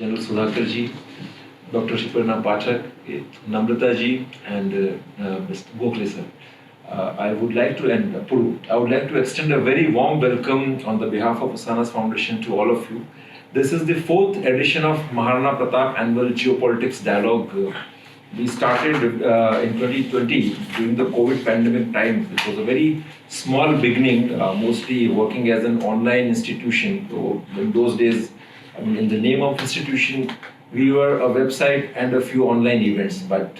General Sudhakar ji, Dr. Sriparna Pathak, Namrata ji, and Mr. Gokhale sir. I would like to extend a very warm welcome on the behalf of Usanas Foundation to all of you. This is the 4th edition of Maharana Pratap Annual Geopolitics Dialogue. We started in 2020 during the COVID pandemic time. It was a very small beginning, mostly working as an online institution. So in those days, in the name of institution, we were a website and a few online events. But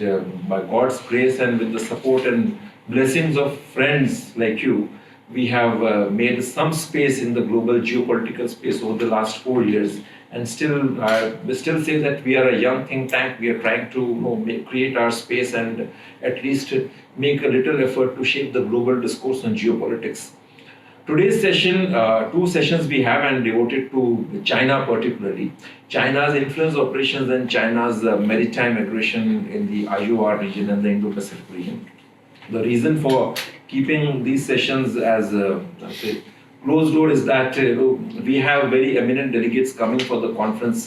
by God's grace and with the support and blessings of friends like you, we have made some space in the global geopolitical space over the last 4 years. And we still say that we are a young think tank. We are trying to create our space and at least make a little effort to shape the global discourse on geopolitics. Today's session, 2 sessions we have and devoted to China particularly. China's influence operations and China's maritime aggression in the IOR region and the Indo-Pacific region. The reason for keeping these sessions as closed door is that we have very eminent delegates coming for the conference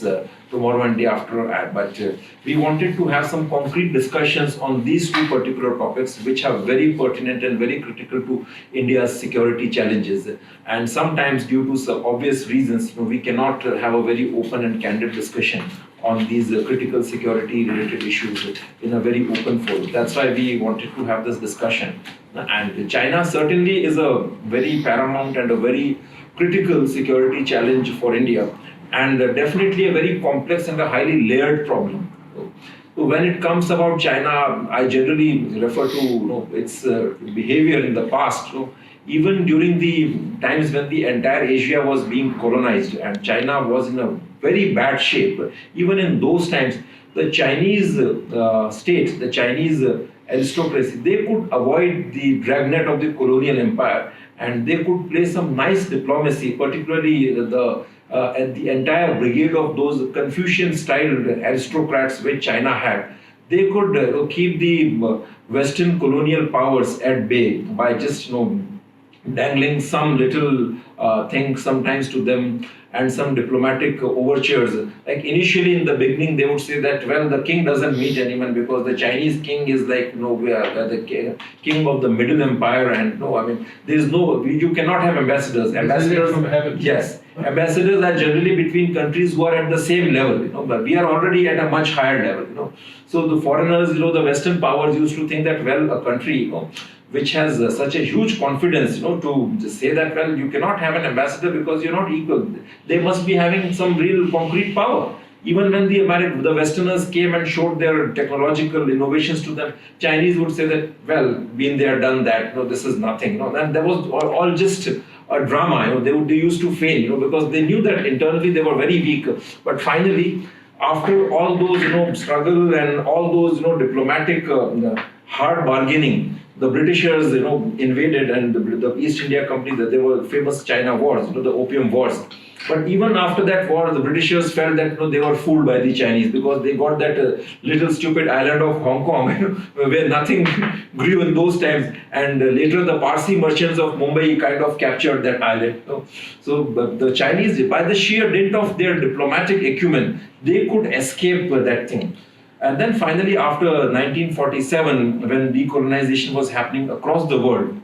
tomorrow and day after. But we wanted to have some concrete discussions on these 2 particular topics, which are very pertinent and very critical to India's security challenges. And sometimes, due to some obvious reasons, we cannot have a very open and candid discussion on these critical security-related issues in a very open forum. That's why we wanted to have this discussion. And China certainly is a very paramount and a very critical security challenge for India, and definitely a very complex and a highly layered problem. So when it comes about China, I generally refer to its behavior in the past. Even during the times when the entire Asia was being colonized and China was in a very bad shape, even in those times, the Chinese state, the Chinese aristocracy, they could avoid the dragnet of the colonial empire and they could play some nice diplomacy, particularly the entire brigade of those Confucian-styled aristocrats which China had. They could keep the Western colonial powers at bay by just dangling some little thing sometimes to them and some diplomatic overtures. Like initially in the beginning, they would say that, well, the king doesn't meet anyone because the Chinese king is like, the king of the Middle Empire, and you cannot have ambassadors. Ambassadors from heaven. Yes, ambassadors are generally between countries who are at the same level, but we are already at a much higher level, So the foreigners, the Western powers used to think that, well, a country, which has such a huge confidence, to say that, well, you cannot have an ambassador because you're not equal. They must be having some real concrete power. Even when the Westerners came and showed their technological innovations to them, Chinese would say that, well, been there, done that, this is nothing. And that was all just a drama. They used to fail, because they knew that internally they were very weak. But finally, after all those, struggle and all those, diplomatic hard bargaining, the Britishers, invaded, and the East India Company, that they were famous China wars, the Opium Wars. But even after that war, the Britishers felt that they were fooled by the Chinese because they got that little stupid island of Hong Kong where nothing grew in those times. And later the Parsi merchants of Mumbai kind of captured that island. So the Chinese, by the sheer dint of their diplomatic acumen, they could escape that thing. And then finally, after 1947, when decolonization was happening across the world,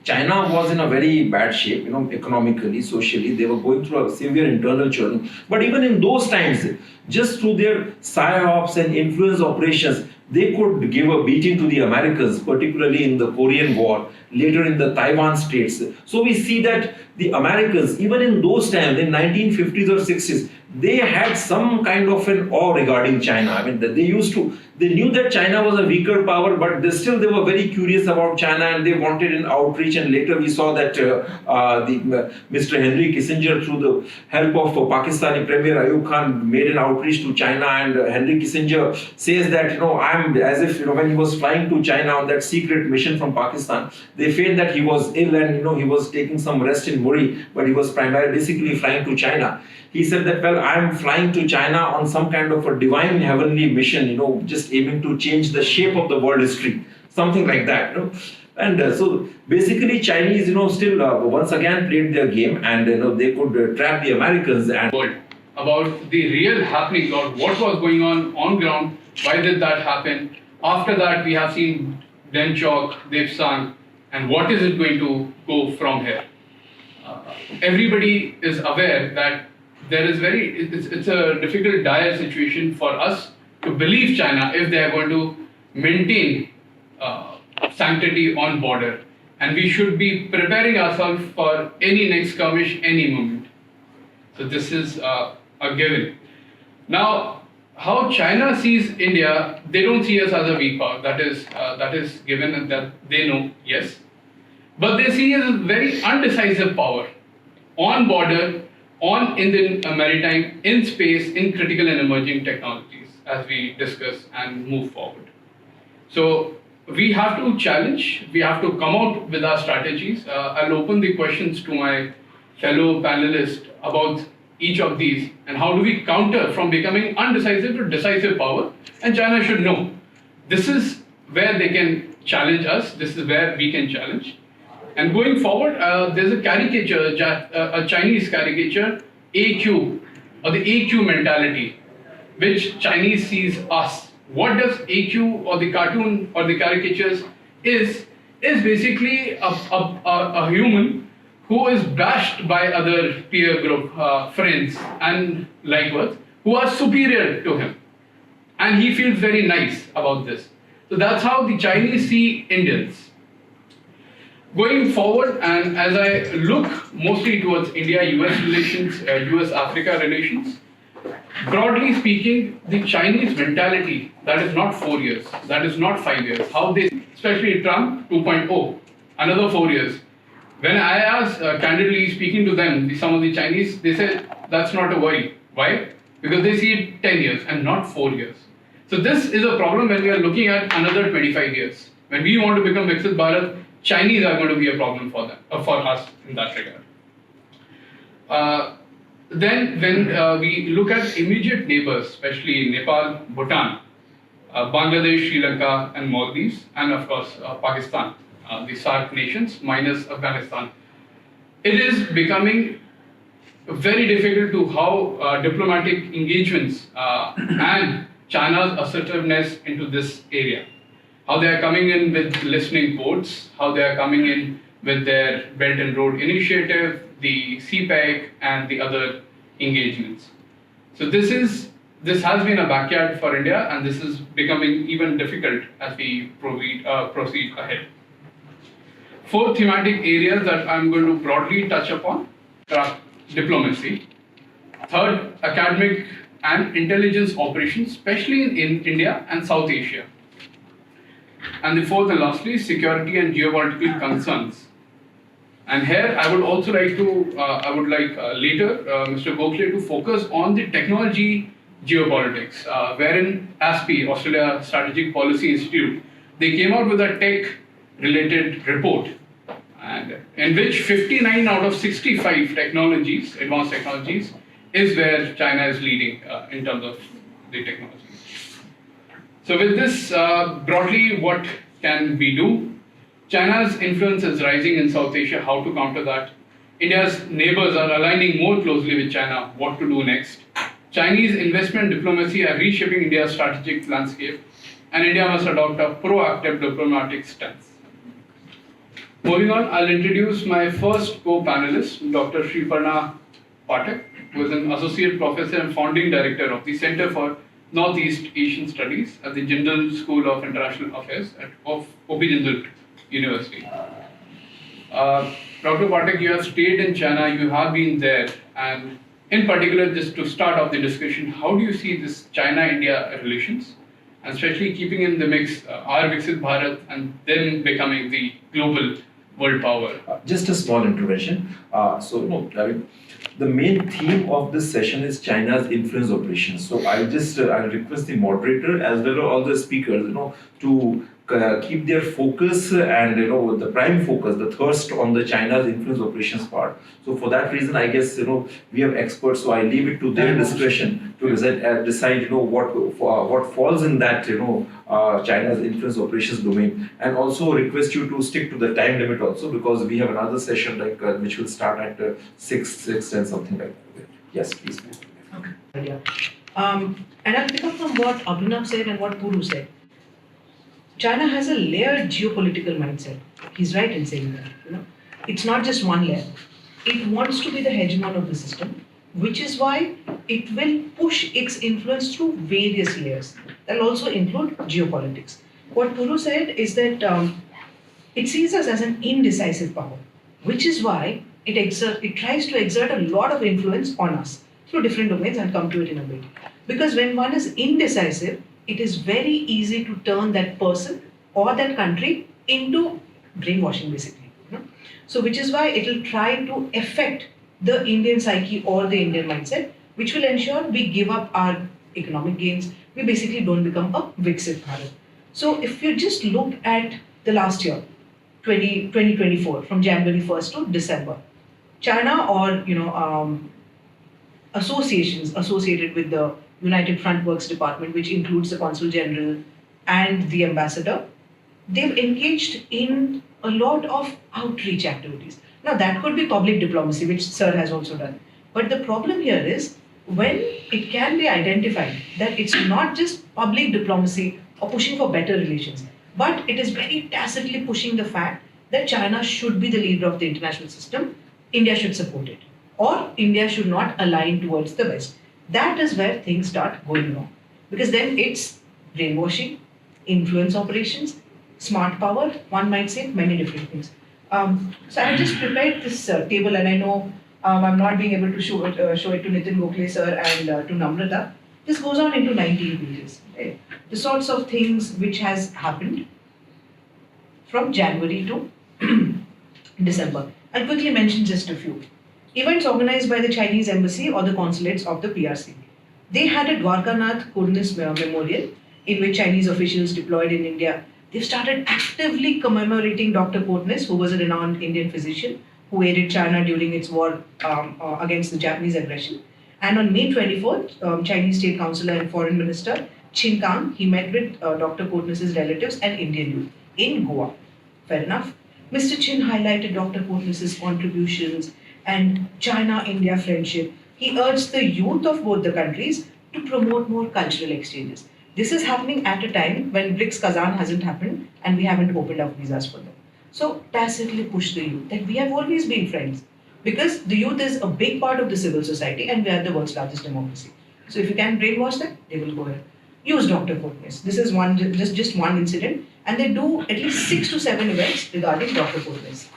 China was in a very bad shape, economically, socially. They were going through a severe internal churning. But even in those times, just through their psyops and influence operations, they could give a beating to the Americans, particularly in the Korean War, later in the Taiwan Straits. So we see that the Americans, even in those times, in 1950s or 60s, they had some kind of an awe regarding China. They knew that China was a weaker power, but they were very curious about China and they wanted an outreach. And later we saw that Mr. Henry Kissinger, through the help of Pakistani Premier Ayub Khan, made an outreach to China. And Henry Kissinger says that, I'm as if, when he was flying to China on that secret mission from Pakistan, they felt that he was ill and, he was taking some rest in Muri, but he was basically flying to China. He said that, well, I'm flying to China on some kind of a divine heavenly mission, just aiming to change the shape of the world history, something like that. And so basically Chinese, still once again played their game, and they could trap the Americans and world. about the real happening or what was going on ground, why did that happen. After that, we have seen Demchok, Devsan, and what is it going to go from here. Everybody is aware that there is it's a difficult, dire situation for us to believe China if they are going to maintain sanctity on border. And we should be preparing ourselves for any next skirmish, any moment. So this is a given. Now, how China sees India, they don't see us as a weak power. That is given, and that they know, yes. But they see us as a very undecisive power on border, in the maritime, in space, in critical and emerging technologies, as we discuss and move forward. So we have to challenge, we have to come out with our strategies. I'll open the questions to my fellow panelists about each of these and how do we counter from becoming undecisive to decisive power. And China should know this is where they can challenge us, this is where we can challenge. And going forward, there's a caricature, a Chinese caricature, AQ, or the AQ mentality, which Chinese sees us. What does AQ or the cartoon or the caricatures is basically a human who is bashed by other peer group friends and likewise, who are superior to him. And he feels very nice about this. So that's how the Chinese see Indians. Going forward, and as I look mostly towards India-US relations, US-Africa relations, broadly speaking, the Chinese mentality, that is not 4 years, that is not 5 years. How they, especially Trump 2.0, another 4 years. When I asked, candidly speaking to them, some of the Chinese, they said, that's not a worry. Why? Because they see it 10 years and not 4 years. So this is a problem when we are looking at another 25 years. When we want to become Viksit Bharat, Chinese are going to be a problem for them, for us in that regard. Then when we look at immediate neighbors, especially Nepal, Bhutan, Bangladesh, Sri Lanka and Maldives, and of course Pakistan, the SAARC nations minus Afghanistan, it is becoming very difficult to how diplomatic engagements and China's assertiveness into this area. How they are coming in with listening ports, how they are coming in with their Belt and Road Initiative, the CPEC, and the other engagements. So this has been a backyard for India, and this is becoming even difficult as we proceed ahead. 4 thematic areas that I'm going to broadly touch upon are diplomacy. 3rd, academic and intelligence operations, especially in India and South Asia. And the 4th and lastly, security and geopolitical concerns. And here I would also like to, later Mr. Gokhale to focus on the technology geopolitics, wherein ASPI, Australia Strategic Policy Institute, they came out with a tech-related report, and in which 59 out of 65 technologies, advanced technologies, is where China is leading in terms of the technology. So with this, broadly, what can we do? China's influence is rising in South Asia, how to counter that? India's neighbors are aligning more closely with China, what to do next? Chinese investment diplomacy are reshaping India's strategic landscape, and India must adopt a proactive diplomatic stance. Moving on, I'll introduce my first co-panelist, Dr. Sriparna Pathak, who is an associate professor and founding director of the Center for Northeast Asian Studies at the Jindal School of International Affairs of Jindal University. Dr. Pathak, you have stayed in China, you have been there, and in particular, just to start off the discussion, how do you see this China-India relations, and especially keeping in the mix our Viksit Bharat and then becoming the global world power? Just a small intervention. The main theme of this session is China's influence operations. So I'll request the moderator as well as all the speakers, to keep their focus and the prime focus, the thirst on the China's influence operations part. So for that reason, I guess we have experts. So I leave it to their discretion to decide what falls in that China's influence operations domain, and also request you to stick to the time limit also, because we have another session which will start at 6 and something like that. Yes, please. Okay. idea. And I'll pick up from what Abhinav said and what Puru said. China has a layered geopolitical mindset. He's right in saying that. It's not just one layer. It wants to be the hegemon of the system, which is why it will push its influence through various layers. That'll also include geopolitics. What Puru said is that it sees us as an indecisive power, which is why it tries to exert a lot of influence on us through different domains. I'll come to it in a bit. Because when one is indecisive, it is very easy to turn that person or that country into brainwashing, basically. So, which is why it will try to affect the Indian psyche or the Indian mindset, which will ensure we give up our economic gains. We basically don't become a Viksit Bharat. So, if you just look at the last year, 2024, from January 1st to December, China or associations associated with the United Front Works Department, which includes the Consul General and the Ambassador, they've engaged in a lot of outreach activities. Now, that could be public diplomacy, which Sir has also done. But the problem here is when it can be identified that it's not just public diplomacy or pushing for better relations, but it is very tacitly pushing the fact that China should be the leader of the international system, India should support it, or India should not align towards the West. That is where things start going wrong. Because then it's brainwashing, influence operations, smart power, one might say many different things. So I just prepared this table, and I know I'm not being able to show it to Nitin Gokhale sir and to Namrata. This goes on into 19 pages. Right? The sorts of things which has happened from January to December. I'll quickly mention just a few. Events organized by the Chinese embassy or the consulates of the PRC. They had a Dwarkanath Kurnis memorial in which Chinese officials deployed in India. They've started actively commemorating Dr. Kurnis, who was a renowned Indian physician who aided China during its war against the Japanese aggression. And on May 24th, Chinese State Councillor and Foreign Minister Chin Kang, he met with Dr. Kurnis's relatives and Indian youth in Goa. Fair enough. Mr. Chin highlighted Dr. Kurnis's contributions and China-India friendship. He urged the youth of both the countries to promote more cultural exchanges. This is happening at a time when BRICS Kazan hasn't happened and we haven't opened up visas for them. So tacitly push the youth that we have always been friends, because the youth is a big part of the civil society and we are the world's largest democracy. So if you can brainwash them, they will go ahead. Use Dr. Kurnis. This is just one incident, and they do at least 6 to 7 events regarding Dr. Kurnis.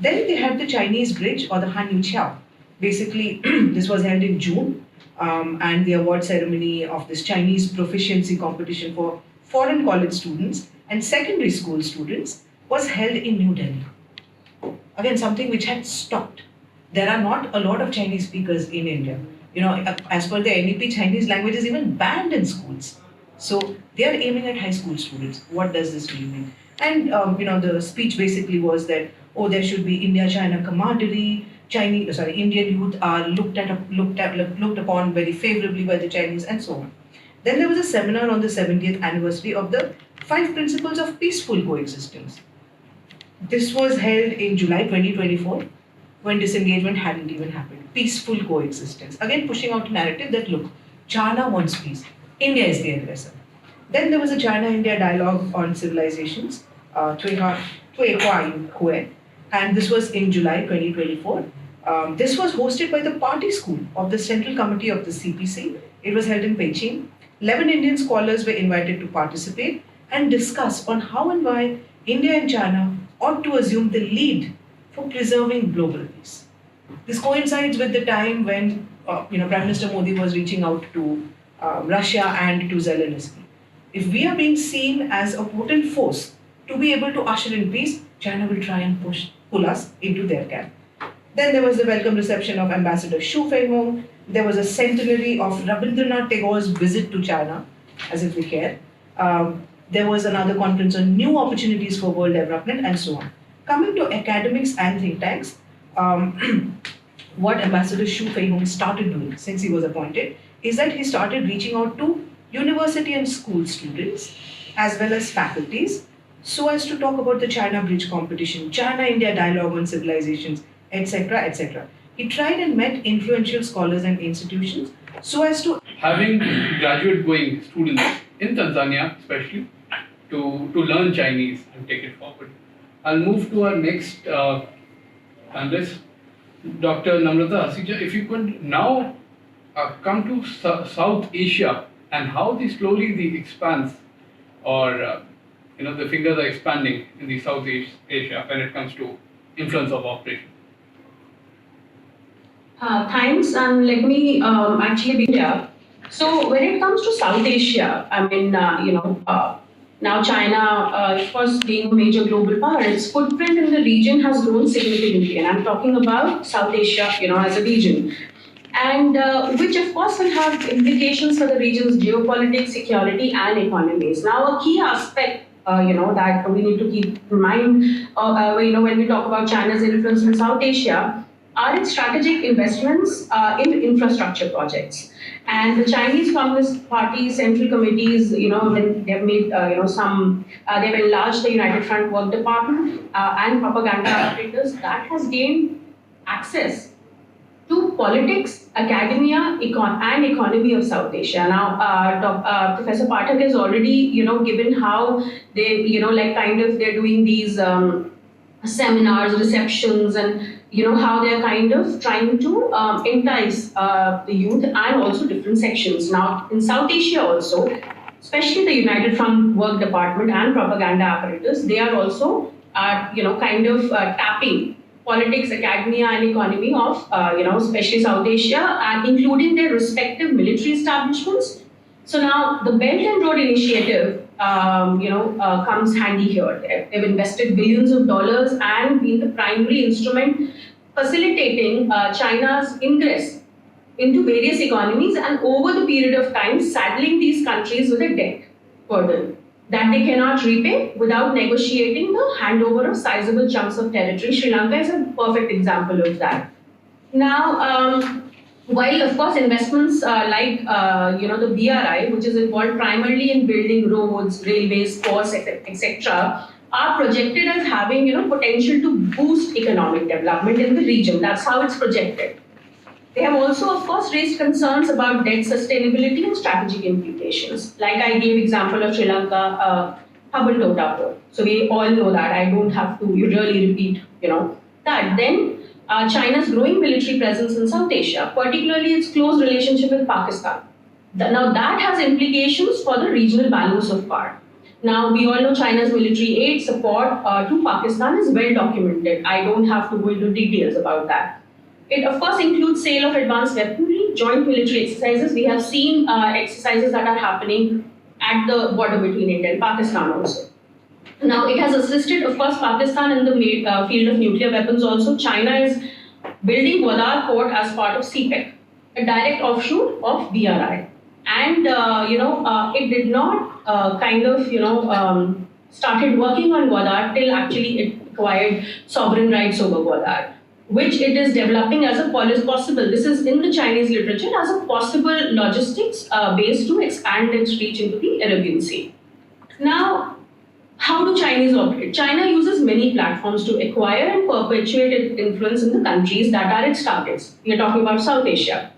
Then they had the Chinese bridge or the Han Yu Qiao. Basically, this was held in June, and the award ceremony of this Chinese proficiency competition for foreign college students and secondary school students was held in New Delhi. Again, something which had stopped. There are not a lot of Chinese speakers in India. As per the NEP, Chinese language is even banned in schools. So they are aiming at high school students. What does this really mean? And the speech basically was that there should be India-China camaraderie. Indian youth are looked upon very favorably by the Chinese, and so on. Then there was a seminar on the 70th anniversary of the 5 Principles of Peaceful Coexistence. This was held in July 2024, when disengagement hadn't even happened. Peaceful coexistence. Again, pushing out a narrative that, look, China wants peace. India is the aggressor. Then there was a China-India dialogue on civilizations, and this was in July 2024. This was hosted by the party school of the Central Committee of the CPC. It was held in Beijing. 11 Indian scholars were invited to participate and discuss on how and why India and China ought to assume the lead for preserving global peace. This coincides with the time when Prime Minister Modi was reaching out to Russia and to Zelensky. If we are being seen as a potent force to be able to usher in peace, China will try and pull us into their camp. Then there was the welcome reception of Ambassador Xu Fenghong. There was a centenary of Rabindranath Tagore's visit to China, as if we care. There was another conference on new opportunities for world development, and so on. Coming to academics and think tanks, what Ambassador Xu Fenghong started doing since he was appointed is that he started reaching out to university and school students as well as faculties so as to talk about the China Bridge competition, China-India dialogue on civilizations, etc., etc. He tried and met influential scholars and institutions so as to having graduate going students in Tanzania especially to learn Chinese and take it forward. I'll move to our next analyst, Dr. Namrata Hasija. If you could now come to South Asia and how the expanse or the fingers are expanding in the South Asia when it comes to influence of operation. Thanks, and let me actually be clear. So when it comes to South Asia, I mean, now China, of course, being a major global power, its footprint in the region has grown significantly, and I'm talking about South Asia, as a region, and which of course will have implications for the region's geopolitics, security, and economies. Now, a key aspect, that we need to keep in mind, when we talk about China's influence in South Asia, are its strategic investments in infrastructure projects. And the Chinese Communist Party central committees, when they've made, they've enlarged the United Front Work Department and propaganda operators, that has gained access to politics, academia, and economy of South Asia. Now, Professor Pathak has already, given how they, they're doing these seminars, receptions, and how they're kind of trying to entice the youth and also different sections. Now, in South Asia also, especially the United Front Work Department and propaganda apparatus, they are also, tapping politics, academia, and economy of, especially South Asia, and including their respective military establishments. So now the Belt and Road Initiative, comes handy here. They've invested billions of dollars and been the primary instrument facilitating China's ingress into various economies, and over the period of time saddling these countries with a debt burden that they cannot repay without negotiating the handover of sizable chunks of territory. Sri Lanka is a perfect example of that. Now, while of course investments like the BRI, which is involved primarily in building roads, railways, ports, etc., are projected as having potential to boost economic development in the region. That's how it's projected. They have also, of course, raised concerns about debt sustainability and strategic implications. Like I gave example of Sri Lanka, Hubble Tota port. So we all know that. I don't have to really repeat, that. Then China's growing military presence in South Asia, particularly its close relationship with Pakistan. Now that has implications for the regional balance of power. Now we all know China's military aid support to Pakistan is well documented. I don't have to go into details about that. It of course includes sale of advanced weaponry, joint military exercises. We have seen exercises that are happening at the border between India and Pakistan also. Now, it has assisted, of course, Pakistan in the field of nuclear weapons also. China is building Gwadar port as part of CPEC, a direct offshoot of BRI. And, it did not started working on Gwadar till actually it acquired sovereign rights over Gwadar, which it is developing as a possible. This is in the Chinese literature as a possible logistics base to expand its reach into the Arabian Sea. Now, how do Chinese operate? China uses many platforms to acquire and perpetuate its influence in the countries that are its targets. We are talking about South Asia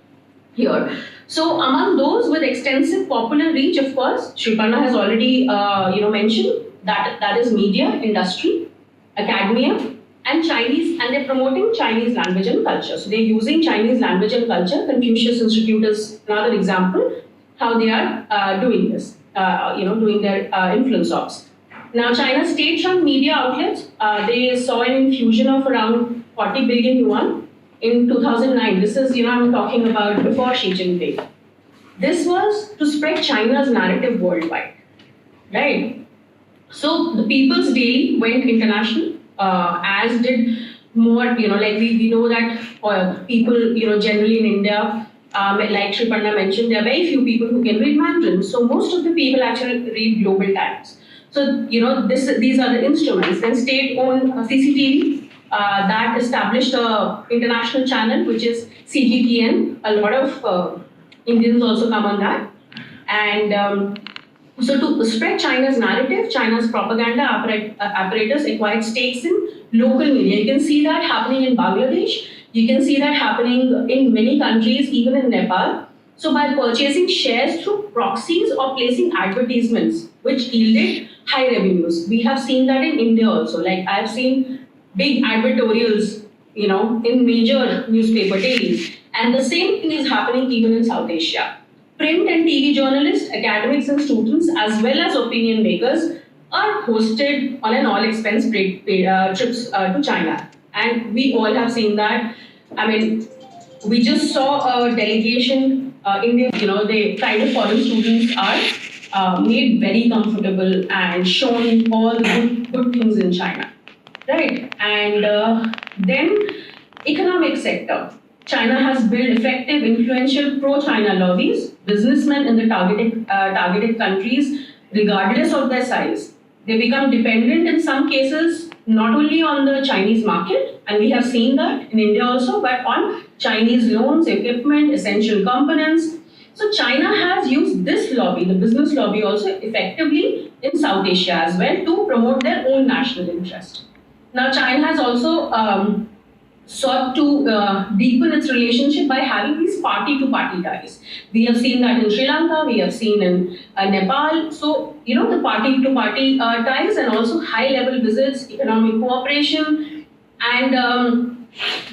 here. So among those with extensive popular reach, of course, Sriparna has already mentioned that is media, industry, academia, and Chinese, and they're promoting Chinese language and culture. So they're using Chinese language and culture. Confucius Institute is another example how they are doing this, doing their influence ops. Now, China's state-run media outlets, they saw an infusion of around 40 billion yuan in 2009. This is, I'm talking about before Xi Jinping. This was to spread China's narrative worldwide, right? So the People's Daily went international, as did more, like we know that people, generally in India, like Sriparna mentioned, there are very few people who can read Mandarin. So most of the people actually read Global Times. So, these are the instruments. Then state-owned CCTV, that established an international channel, which is CGTN. A lot of Indians also come on that. And so to spread China's narrative, China's propaganda apparatus acquired stakes in local media. You can see that happening in Bangladesh. You can see that happening in many countries, even in Nepal. So by purchasing shares through proxies or placing advertisements, which yielded high revenues. We have seen that in India also. Like I've seen big advertorials, in major newspaper dailies. And the same thing is happening even in South Asia. Print and TV journalists, academics and students, as well as opinion makers, are hosted on an all-expense trips to China. And we all have seen that. I mean, we just saw a delegation, India, the kind of foreign students are made very comfortable and shown all the good things in China, right? And then economic sector. China has built effective, influential pro-China lobbies, businessmen in the targeted countries, regardless of their size. They become dependent in some cases, not only on the Chinese market, and we have seen that in India also, but on Chinese loans, equipment, essential components. So China has used this lobby, the business lobby also effectively in South Asia as well to promote their own national interest. Now China has also sought to deepen its relationship by having these party-to-party ties. We have seen that in Sri Lanka, we have seen in Nepal. So, the party-to-party ties and also high-level visits, economic cooperation, and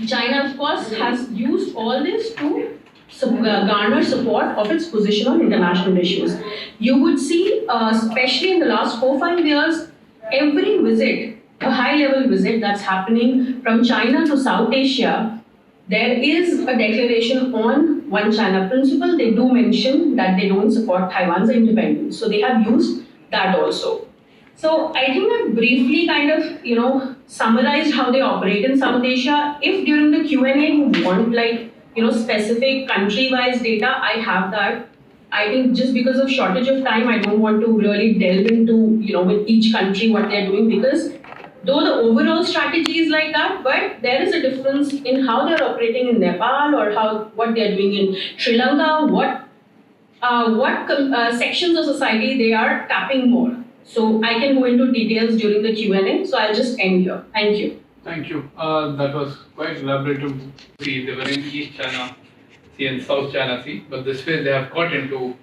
China, of course, has used all this to garner support of its position on international issues. You would see, especially in the last 4-5 years, every visit, a high-level visit that's happening from China to South Asia, there is a declaration on One China principle. They do mention that they don't support Taiwan's independence. So they have used that also. So I think I've briefly kind of, summarized how they operate in South Asia. If during the Q&A you want specific country-wise data, I have that. I think just because of shortage of time, I don't want to really delve into, with each country what they're doing, because though the overall strategy is like that, but there is a difference in how they're operating in Nepal or what they're doing in Sri Lanka, what sections of society they are tapping more. So I can go into details during the Q&A, so I'll just end here. Thank you. Thank you. That was quite elaborative. See, they were in East China Sea and South China Sea, but this way they have got into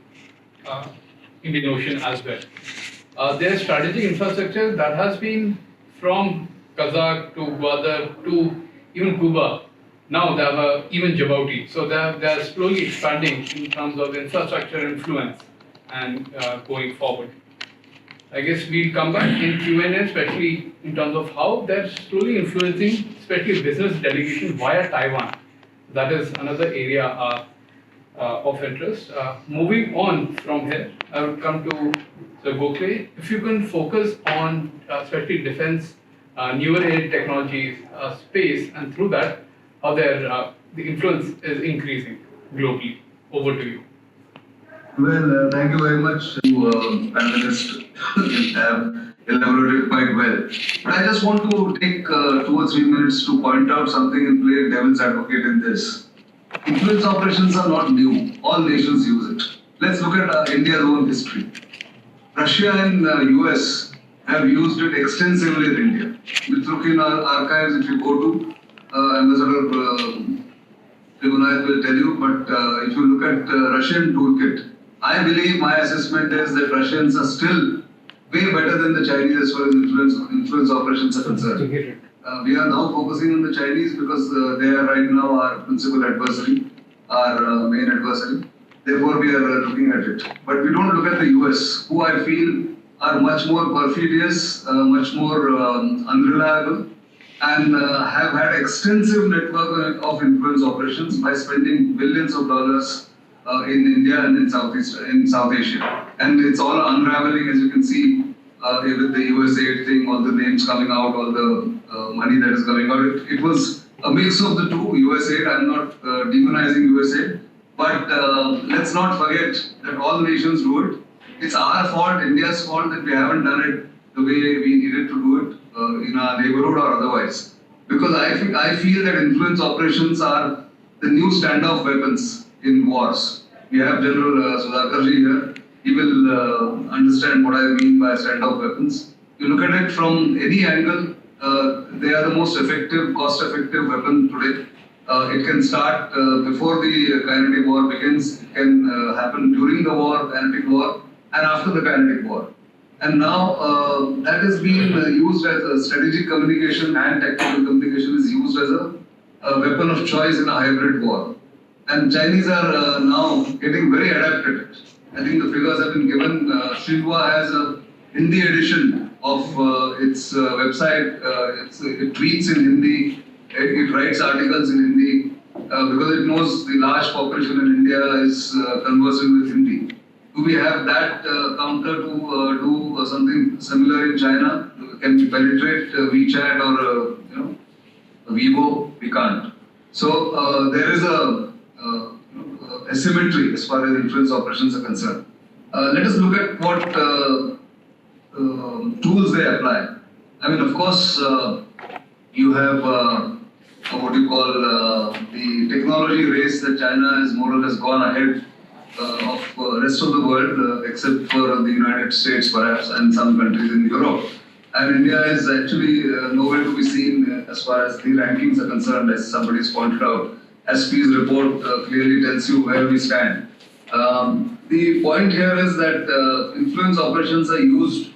Indian Ocean as well. Their strategic infrastructure that has been from Kazakh to Gwadar to even Cuba. Now they have even Djibouti. So they are slowly expanding in terms of infrastructure influence and going forward. I guess we'll come back in Q&A, especially in terms of how they're slowly influencing, especially business delegation via Taiwan. That is another area of interest. Moving on from here, I will come to Gokhale. If you can focus on especially defense, newer age technologies, space, and through that, how the influence is increasing globally. Over to you. Well, thank you very much to Analyst. Have elaborated quite well. But I just want to take 2 or 3 minutes to point out something and play devil's advocate in this. Influence operations are not new. All nations use it. Let's look at India's own history. Russia and US have used it extensively in India. If you look in our archives, if you go to Ambassador Tribunal will tell you, but if you look at Russian toolkit, I believe my assessment is that Russians are still way better than the Chinese as far as influence operations are concerned. We are now focusing on the Chinese because they are right now our principal adversary, our main adversary. Therefore, we are looking at it. But we don't look at the US, who I feel are much more perfidious, much more unreliable, and have had extensive network of influence operations by spending billions of dollars in India and in South Asia. And it's all unraveling, as you can see, with the USAID thing, all the names coming out, all the money that is coming out. It was a mix of the two, USAID. I'm not demonizing USAID, but let's not forget that all nations do it. It's our fault, India's fault, that we haven't done it the way we needed to do it in our neighborhood or otherwise. Because I feel that influence operations are the new standoff weapons in wars. We have General Sudhakarji here. He will understand what I mean by standoff weapons. You look at it from any angle, they are the most effective, cost-effective weapon today. It can start before the kinetic war begins. It can happen during the war, kinetic war, and after the kinetic war. And now that is being used as a strategic communication and tactical communication is used as a weapon of choice in a hybrid war. And Chinese are now getting very adept at it. I think the figures have been given. Xinhua has a Hindi edition of its website. It tweets in Hindi. It writes articles in Hindi because it knows the large population in India is conversant with Hindi. Do we have that counter to do something similar in China? Can we penetrate WeChat or Weibo? We can't. So there is a asymmetry as far as influence operations are concerned. Let us look at what tools they apply. I mean, of course, you have what you call the technology race that China has more or less gone ahead of rest of the world, except for the United States perhaps and some countries in Europe. And India is actually nowhere to be seen as far as the rankings are concerned, as somebody has pointed out. SP's report clearly tells you where we stand. The point here is that influence operations are used,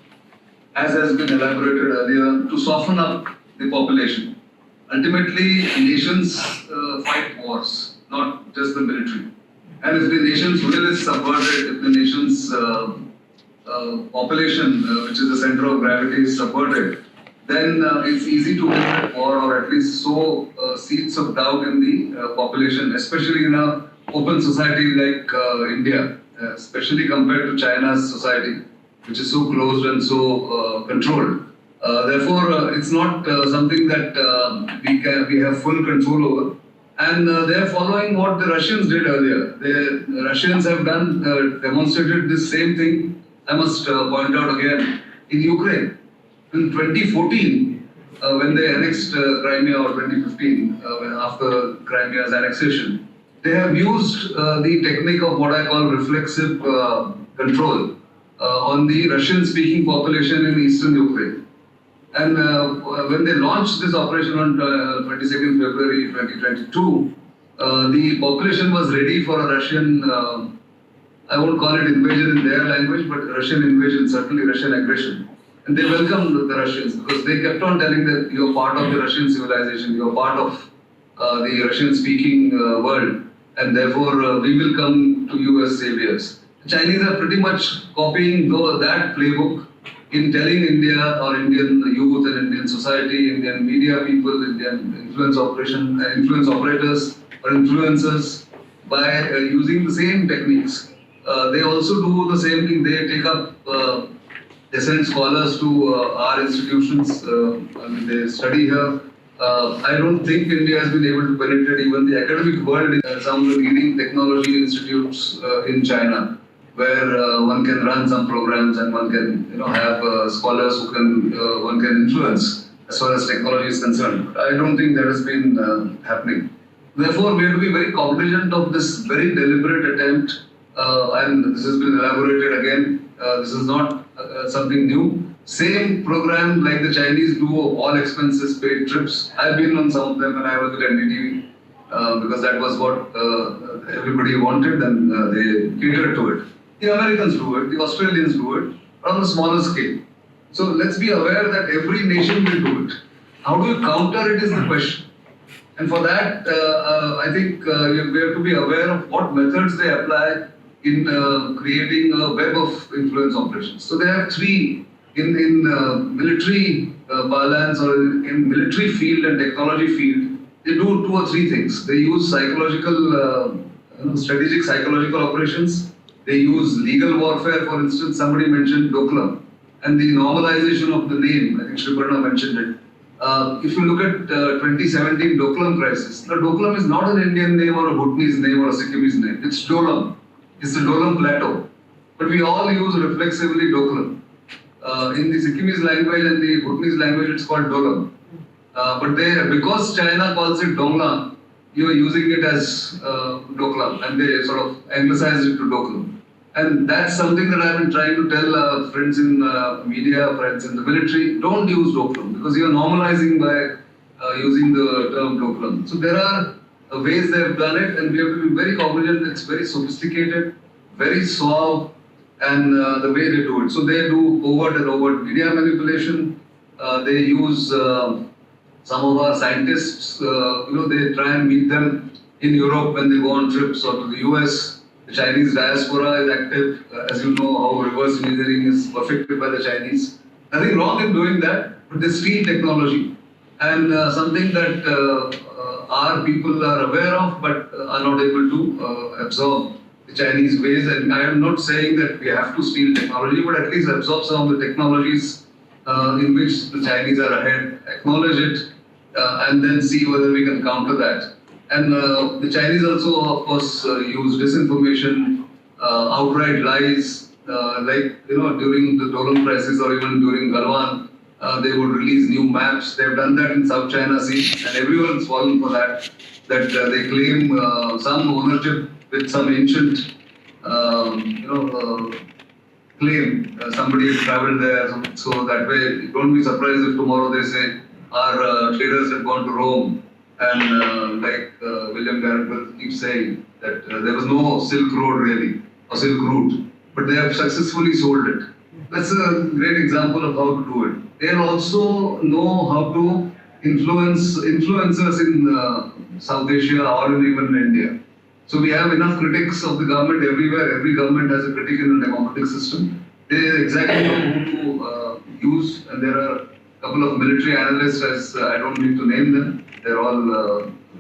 as has been elaborated earlier, to soften up the population. Ultimately, nations fight wars, not just the military. And if the nation's will is subverted, if the nation's population, which is the center of gravity, is subverted, then it's easy to win that war or at least sow seeds of doubt in the population, especially in an open society like India, especially compared to China's society, which is so closed and so controlled. Therefore, it's not something that we have full control over. And they're following what the Russians did earlier. The Russians have demonstrated this same thing, I must point out again, in Ukraine. In 2014, when they annexed Crimea, or 2015, after Crimea's annexation, they have used the technique of what I call reflexive control on the Russian-speaking population in eastern Ukraine. And when they launched this operation on 22nd February 2022, the population was ready for a Russian, I won't call it invasion in their language, but Russian invasion, certainly Russian aggression. And they welcomed the Russians because they kept on telling that you're part of the Russian civilization, you're part of the Russian-speaking world, and therefore we will come to you as saviors. The Chinese are pretty much copying that playbook in telling India or Indian youth and Indian society, Indian media people, Indian influence operators or influencers by using the same techniques. They also do the same thing. They take up, they send scholars to our institutions. They study here. I don't think India has been able to penetrate even the academic world in some of the leading technology institutes in China, where one can run some programs and one can have scholars who can one can influence as far as technology is concerned. I don't think that has been happening. Therefore, we have to be very cognizant of this very deliberate attempt, and this has been elaborated again. This is not something new. Same program like the Chinese do, all expenses paid trips. I've been on some of them when I was at NDTV because that was what everybody wanted, and they catered to it. The Americans do it, the Australians do it, but on a smaller scale. So let's be aware that every nation will do it. How do you counter it is the question. And for that, I think we have to be aware of what methods they apply in creating a web of influence operations. So there are three in military parlance or in military field and technology field. They do 2 or 3 things. They use psychological, strategic psychological operations. They use legal warfare. For instance, somebody mentioned Doklam and the normalization of the name. I think Sriparna mentioned it. If you look at 2017 Doklam crisis, the Doklam is not an Indian name or a Bhutanese name or a Sikkimese name. It's Dolam. It's the Dolam Plateau. But we all use reflexively Doklam. In the Sikkimese language and the Bhutanese language, it's called Dolam. But because China calls it Dongla, you are using it as Doklam, and they sort of anglicized it to Doklam. And that's something that I've been trying to tell friends in media, friends in the military, don't use Doklam because you're normalizing by using the term Doklam. So there are ways they have done it, and we have to be very cognizant. It's very sophisticated, very suave, and the way they do it. So they do overt and overt media manipulation. They use some of our scientists. They try and meet them in Europe when they go on trips, or to the US. The Chinese diaspora is active. As you know, how reverse engineering is perfected by the Chinese. Nothing wrong in doing that, but they steal technology, and something that our people are aware of but are not able to absorb the Chinese ways. And I am not saying that we have to steal technology, but at least absorb some of the technologies in which the Chinese are ahead, acknowledge it, and then see whether we can counter that. And the Chinese also, of course, use disinformation, outright lies, during the Dolan crisis or even during Galwan. They would release new maps. They've done that in South China Sea, and everyone's fallen for that. That they claim some ownership with some ancient, claim. Somebody has traveled there, so that way, don't be surprised if tomorrow they say our traders have gone to Rome, and William Garrett keeps saying that there was no Silk Road really, or Silk Route, but they have successfully sold it. That's a great example of how to do it. They also know how to influence influencers in South Asia or even in India. So we have enough critics of the government everywhere. Every government has a critic in a democratic system. They exactly know who to use, and there are a couple of military analysts, as I don't need to name them. They're all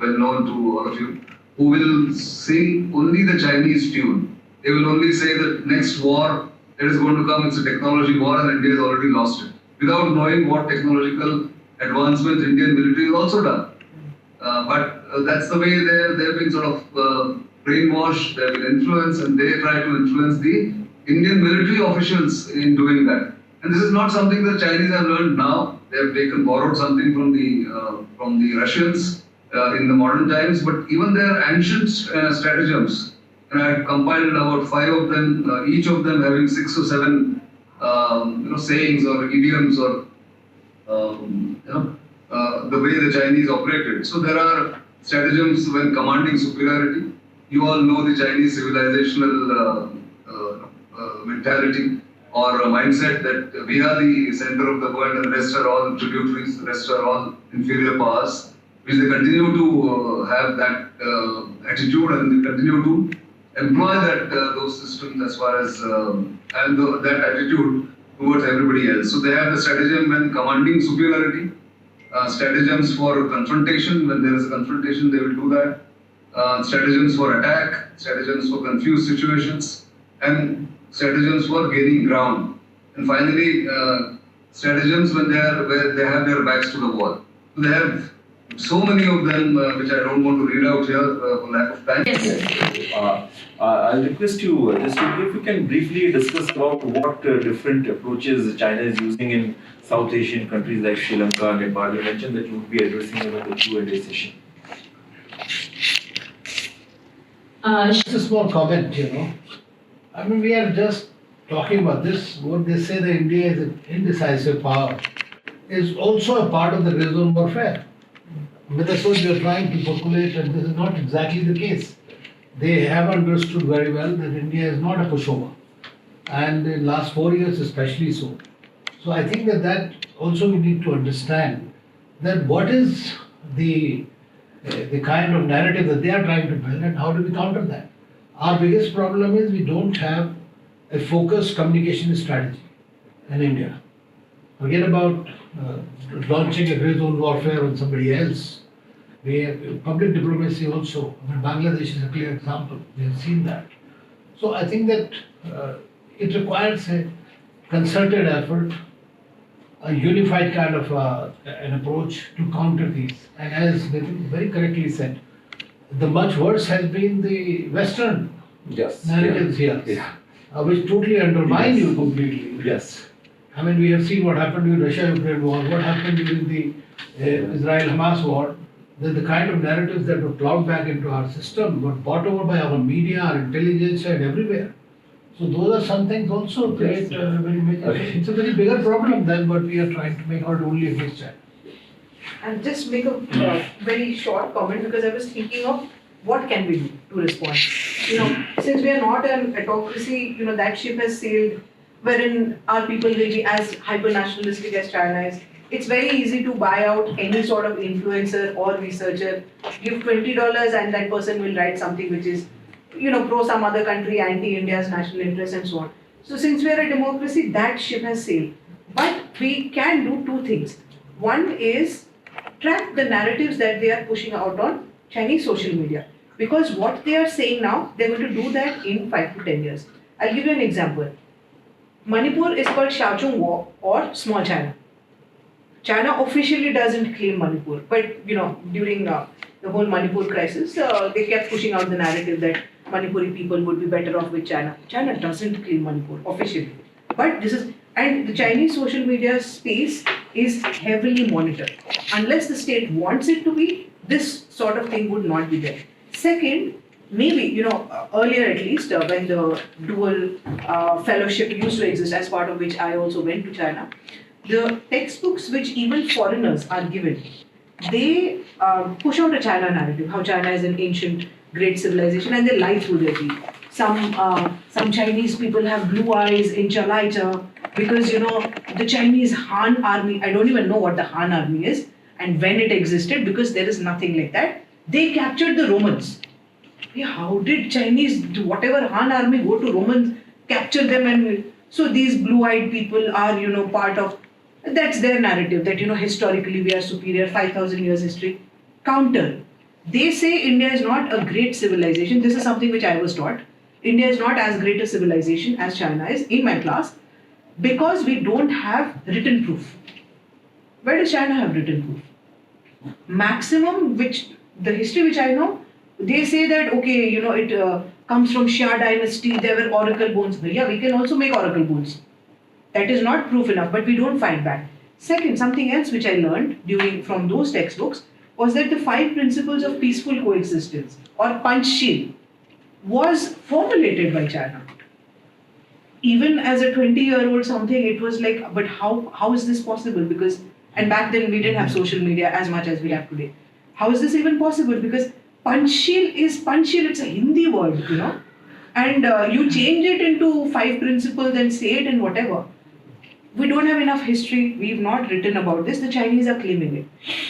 well known to all of you, who will sing only the Chinese tune. They will only say that next war that is going to come, it's a technology war, and India has already lost it, without knowing what technological advancements Indian military has also done. But that's the way they've been sort of brainwashed, they've been influenced, and they try to influence the Indian military officials in doing that. And this is not something the Chinese have learned now. They have borrowed something from the Russians in the modern times, but even their ancient stratagems. And I had compiled about 5 of them, each of them having 6 or 7 sayings or idioms or the way the Chinese operated. So there are stratagems when commanding superiority. You all know the Chinese civilizational mentality or mindset that we are the center of the world and the rest are all tributaries, the rest are all inferior powers, which they continue to have that attitude, and they continue to employ those systems as far as that attitude towards everybody else. So they have the stratagem when commanding superiority, stratagems for confrontation. When there is a confrontation, they will do that. Stratagems for attack, stratagems for confused situations, and stratagems for gaining ground. And finally, stratagems when they have their backs to the wall. So they have so many of them, which I don't want to read out here for lack of time. Yes. I'll request you just if you can briefly discuss about what different approaches China is using in South Asian countries like Sri Lanka and Nepal. You mentioned that you would be addressing them in the Q&A session. Just a small comment, I mean, we are just talking about this. What they say that India is an indecisive power is also a part of the gray zone warfare. But that's what we are trying to percolate, and this is not exactly the case. They have understood very well that India is not a pushover, and in the last 4 years especially so. So I think that also we need to understand that what is the kind of narrative that they are trying to build, and how do we counter that. Our biggest problem is we don't have a focused communication strategy in India. Forget about launching a gray zone warfare on somebody else. We have public diplomacy also. I mean, Bangladesh is a clear example. We have seen that. So I think that it requires a concerted effort, a unified kind of an approach to counter these. And as Nitin very correctly said, the much worse has been the Western narratives here, which totally undermine you completely. Yes. I mean, we have seen what happened during Russia-Ukraine war, what happened during the Israel-Hamas war. The kind of narratives that were plowed back into our system were bought over by our media, our intelligence, and everywhere. So those are some things also create very major. It's a very bigger problem than what we are trying to make out only against China. and just make a very short comment because I was thinking of what can we do to respond. Since we are not an autocracy, that ship has sailed, wherein our people will be as hyper-nationalistic as China is. It's very easy to buy out any sort of influencer or researcher, give $20 and that person will write something which is, pro some other country, anti-India's national interest and so on. So since we are a democracy, that ship has sailed. But we can do two things. One is track the narratives that they are pushing out on Chinese social media. Because what they are saying now, they're going to do that in 5 to 10 years. I'll give you an example. Manipur is called Xiaozhong War or Small China. China officially doesn't claim Manipur, but during the whole Manipur crisis, they kept pushing out the narrative that Manipuri people would be better off with China. China doesn't claim Manipur officially, but and the Chinese social media space is heavily monitored. Unless the state wants it to be, this sort of thing would not be there. Second, maybe, earlier at least, when the dual fellowship used to exist, as part of which I also went to China, the textbooks which even foreigners are given, they push out a China narrative, how China is an ancient, great civilization, and they lie through their teeth. Some Chinese people have blue eyes in Chalaita because, the Chinese Han army, I don't even know what the Han army is and when it existed because there is nothing like that. They captured the Romans. How did Chinese, whatever Han army, go to Romans, capture them? And so these blue-eyed people are, part of, that's their narrative that, historically we are superior, 5,000 years history. Counter. They say India is not a great civilization. This is something which I was taught. India is not as great a civilization as China is in my class because we don't have written proof. Where does China have written proof? Maximum, the history which I know, they say that, okay, it comes from Xia dynasty, there were oracle bones. But yeah, we can also make oracle bones. That is not proof enough, but we don't fight back. Second, something else which I learned from those textbooks was that the 5 principles of peaceful coexistence, or Panchshil, was formulated by China. Even as a 20-year-old something, it was like, but how is this possible? And back then we didn't have social media as much as we have today. How is this even possible? Because Panchshil, it's a Hindi word, and you change it into 5 principles and say it and whatever. We don't have enough history. We've not written about this. The Chinese are claiming it.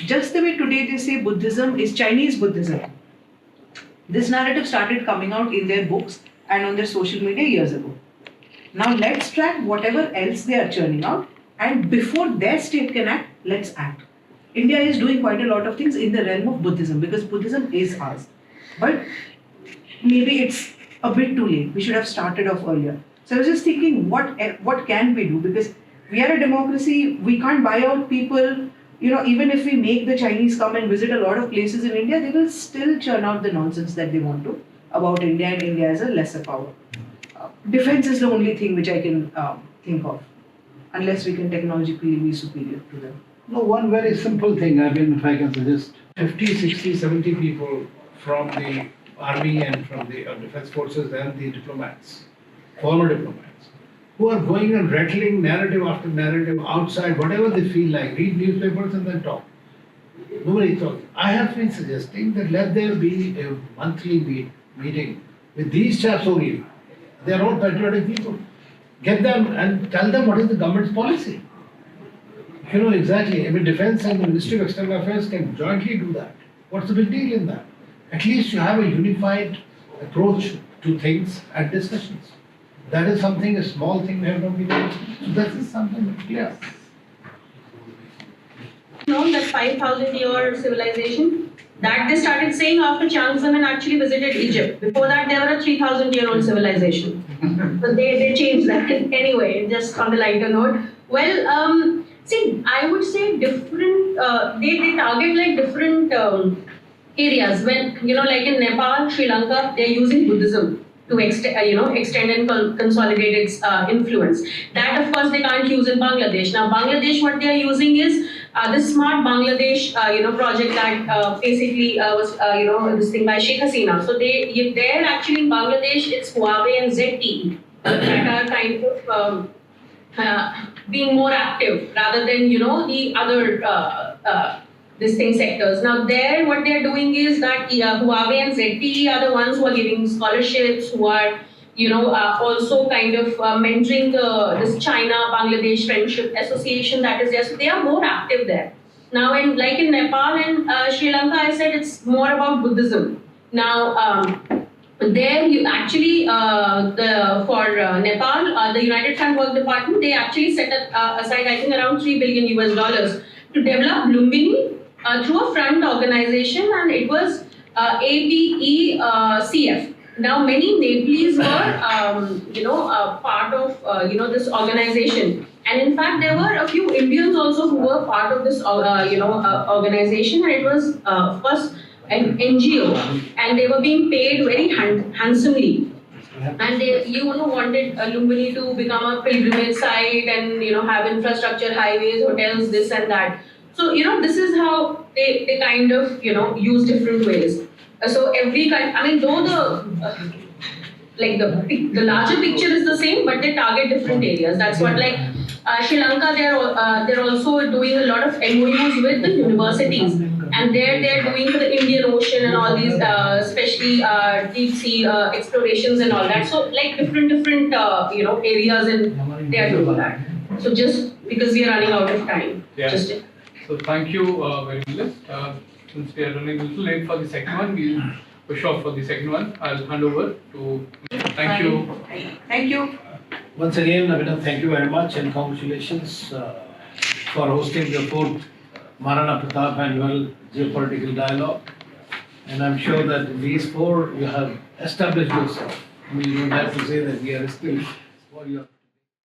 Just the way today they say Buddhism is Chinese Buddhism. This narrative started coming out in their books and on their social media years ago. Now let's track whatever else they are churning out, and before their state can act, let's act. India is doing quite a lot of things in the realm of Buddhism because Buddhism is ours. But maybe it's a bit too late. We should have started off earlier. So I was just thinking, what can we do? Because we are a democracy, we can't buy out people. Even if we make the Chinese come and visit a lot of places in India, they will still churn out the nonsense that they want to about India and India as a lesser power. Defense is the only thing which I can think of, unless we can technologically be superior to them. No, one very simple thing, if I can suggest, 50, 60, 70 people from the army and from the defense forces and the diplomats, former diplomats, who are going and rattling narrative after narrative outside, whatever they feel like, read newspapers and then talk. Nobody talks. I have been suggesting that let there be a monthly meeting with these chaps only. They are all patriotic people. Get them and tell them what is the government's policy. Exactly. Defense and the Ministry of External Affairs can jointly do that. What's the big deal in that? At least you have a unified approach to things and discussions. That is something, a small thing we have not been able to do. So that is something clear. That 5,000-year civilization that they started saying after Chiang Zaman actually visited Egypt. Before that, they were a 3,000-year-old civilization. But they changed that. Anyway, just on the lighter note. Well, see, I would say different. They target like different areas. When like in Nepal, Sri Lanka, they're using Buddhism to extend and consolidate its influence. That of course they can't use in Bangladesh. Now Bangladesh, what they are using is this Smart Bangladesh project that basically was this thing by Sheikh Hasina. So they're actually in Bangladesh, it's Huawei and ZTE that are kind of being more active rather than the other distinct sectors. Now there, what they're doing is that Huawei and ZTE are the ones who are giving scholarships, who are also kind of mentoring this China-Bangladesh Friendship Association that is there. So they are more active there. Now, like in Nepal and Sri Lanka, I said it's more about Buddhism. Now, there you actually, for Nepal, the United Front Work Department, they actually set aside, I think, around $3 billion to develop Lumbini through a front organization, and it was APECF. Now, many Nepalese were, part of, this organization. And in fact, there were a few Indians also who were part of this, organization. And it was, of course, an NGO. And they were being paid very handsomely. And they, wanted Lumbini to become a pilgrimage site and, have infrastructure, highways, hotels, this and that. So, this is how they kind of, use different ways. So every kind, though the larger picture is the same, but they target different areas. That's what, like Sri Lanka, they're also doing a lot of MOUs with the universities, and they're doing for the Indian Ocean and all these, especially deep sea explorations and all that. So like different areas, and they are doing that. So just because we are running out of time, So thank you very much. Since we are running a little late for the second one, we'll push off for the second one. I'll hand over to. Thank you. Thank you. Once again, Abhinav, thank you very much and congratulations for hosting the 4th Maharana Pratap annual Geopolitical Dialogue. And I'm sure that these 4 you have established yourself. You don't have to say that we are still for your.